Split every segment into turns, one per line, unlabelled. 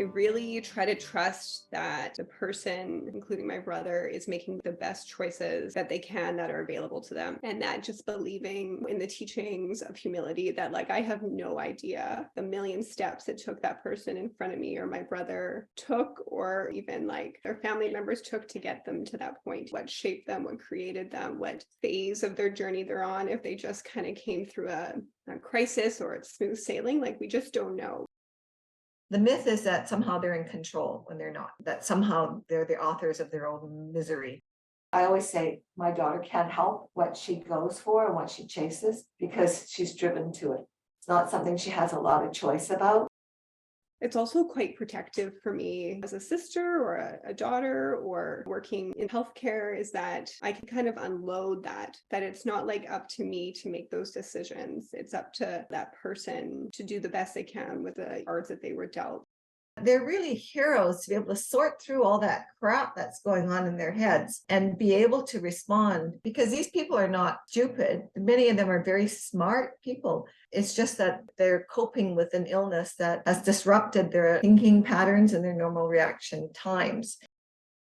really try to trust that the person, including my brother, is making the best choices that they can that are available to them. And that just believing in the teachings of humility that, like, I have no idea the million steps it took that person in front of me or my brother took, or even like their family members took to get them to that point, what shaped them, what created them, what phase of their journey they're on, if they just kind of came through a crisis or it's smooth sailing, like we just don't know.
The myth is that somehow they're in control when they're not, that somehow they're the authors of their own misery. I always say my daughter can't help what she goes for and what she chases because she's driven to it. It's not something she has a lot of choice about.
It's also quite protective for me as a sister or a daughter or working in healthcare, is that I can kind of unload that it's not like up to me to make those decisions. It's up to that person to do the best they can with the cards that they were dealt.
They're really heroes to be able to sort through all that crap that's going on in their heads and be able to respond, because these people are not stupid. Many of them are very smart people. It's just that they're coping with an illness that has disrupted their thinking patterns and their normal reaction times.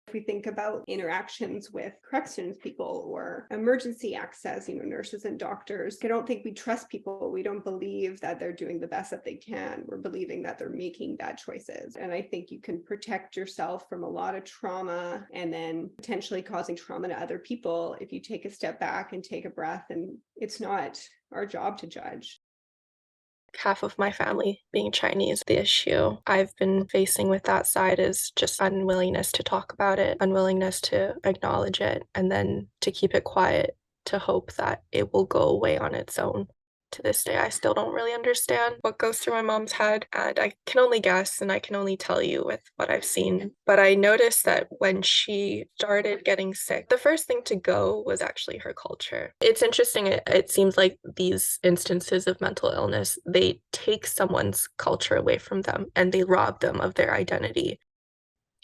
If we think about interactions with corrections people or emergency access, nurses and doctors, I don't think we trust people. We don't believe that they're doing the best that they can. We're believing that they're making bad choices. And I think you can protect yourself from a lot of trauma and then potentially causing trauma to other people if you take a step back and take a breath. And it's not our job to judge.
Half of my family being Chinese. The issue I've been facing with that side is just unwillingness to talk about it, unwillingness to acknowledge it, and then to keep it quiet to hope that it will go away on its own. To this day, I still don't really understand what goes through my mom's head, and I can only guess and I can only tell you with what I've seen. But I noticed that when she started getting sick, the first thing to go was actually her culture. It's interesting, it seems like these instances of mental illness, they take someone's culture away from them and they rob them of their identity.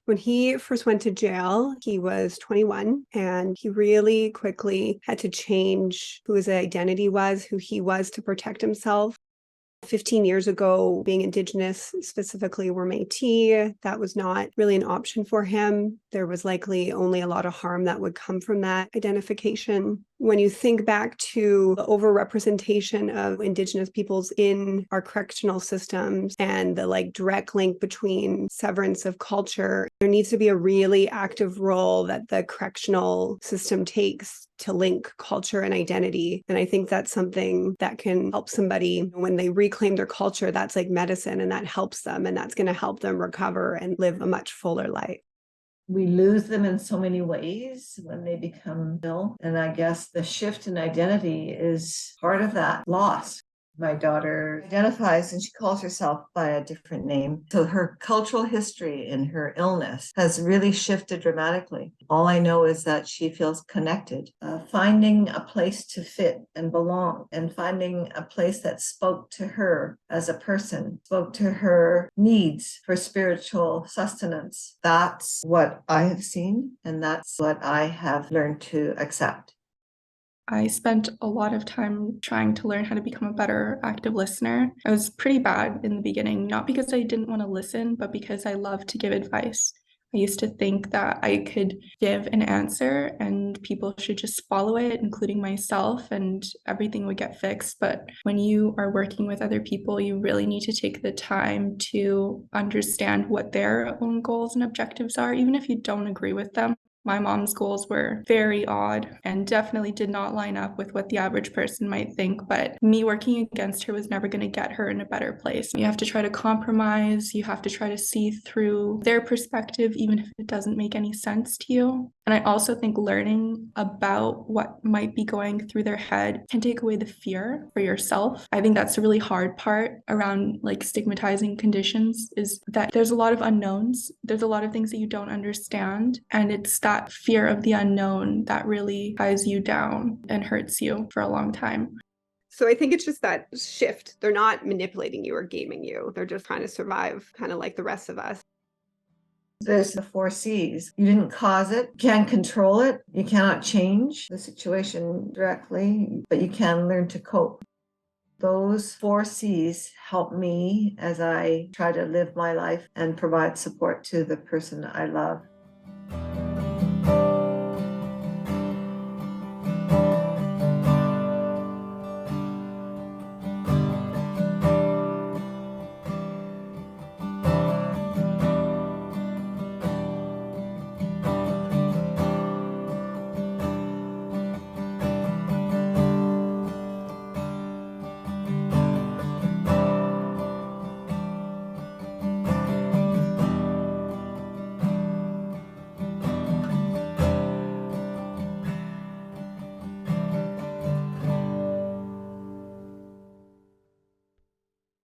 When he first went to jail, he was 21, and he really quickly had to change who his identity was, who he was, to protect himself. 15 years ago, being Indigenous, specifically were Métis, that was not really an option for him. There was likely only a lot of harm that would come from that identification. When you think back to the overrepresentation of Indigenous peoples in our correctional systems and the direct link between severance of culture, there needs to be a really active role that the correctional system takes to link culture and identity. And I think that's something that can help somebody when they reclaim their culture. That's like medicine, and that helps them, and that's going to help them recover and live a much fuller life.
We lose them in so many ways when they become ill. And I guess the shift in identity is part of that loss. My daughter identifies and she calls herself by a different name. So her cultural history in her illness has really shifted dramatically. All I know is that she feels connected, finding a place to fit and belong, and finding a place that spoke to her as a person, spoke to her needs for spiritual sustenance. That's what I have seen, and that's what I have learned to accept.
I spent a lot of time trying to learn how to become a better active listener. I was pretty bad in the beginning, not because I didn't want to listen, but because I love to give advice. I used to think that I could give an answer and people should just follow it, including myself, and everything would get fixed. But when you are working with other people, you really need to take the time to understand what their own goals and objectives are, even if you don't agree with them. My mom's goals were very odd and definitely did not line up with what the average person might think, but me working against her was never going to get her in a better place. You have to try to compromise, you have to try to see through their perspective, even if it doesn't make any sense to you. And I also think learning about what might be going through their head can take away the fear for yourself. I think that's a really hard part around stigmatizing conditions, is that there's a lot of unknowns. There's a lot of things that you don't understand. And it's that fear of the unknown that really ties you down and hurts you for a long time.
So I think it's just that shift. They're not manipulating you or gaming you. They're just trying to survive, kind of like the rest of us.
There's the 4 C's. You didn't cause it, you can't control it, you cannot change the situation directly, but you can learn to cope. those 4 C's help me as I try to live my life and provide support to the person I love.